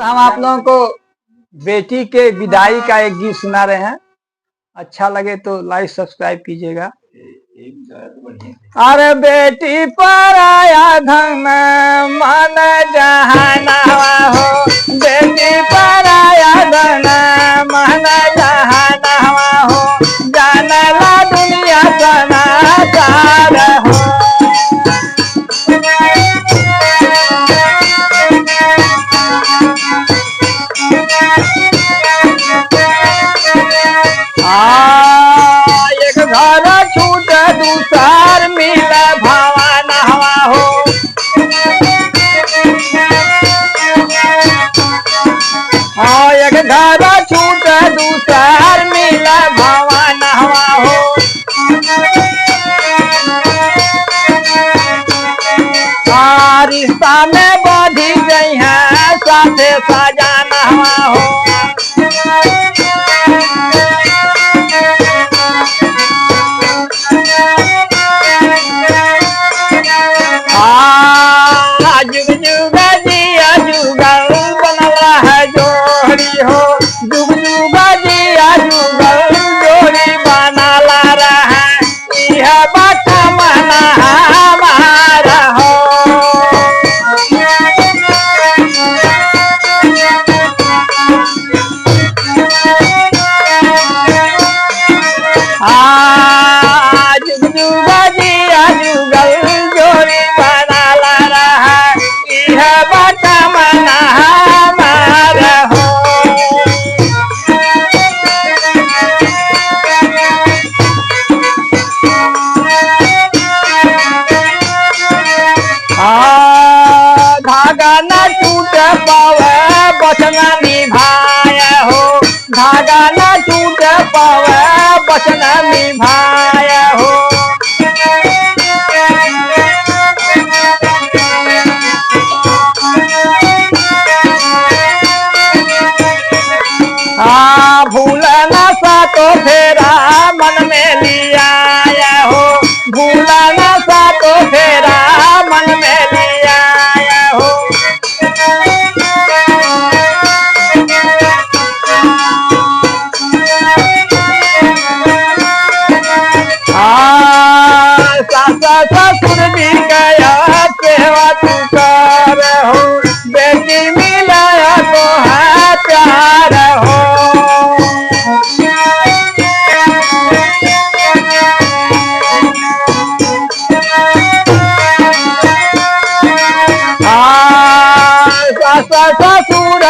हम आप लोगों को बेटी के विदाई का एक गीत सुना रहे हैं। अच्छा लगे तो लाइक सब्सक्राइब कीजिएगा। अरे बेटी पर आया धन मन जहानावा हो, बेटी पर आया धन मन जहानावा हो, जानला दुनिया समाचार हो। एक घर छूट दूसर मिल भवन हवा हो, एक घर छूट दूसर मिल भवन हवा हो। रिश्ता में बढ़ी गई है साथे सजाना हवा हो। जुग जुग जिया जुगल बनला है जोड़ी हो, जुग जुग जिया जुगल जोड़ी बनला रहा, यह बात मना हमारा हो। जुग जुग जिया जुगल जोड़ी बनला रहा, यह बात मना हमारा हो। धागा न टूट पावे वचन निभाए हो, धागा न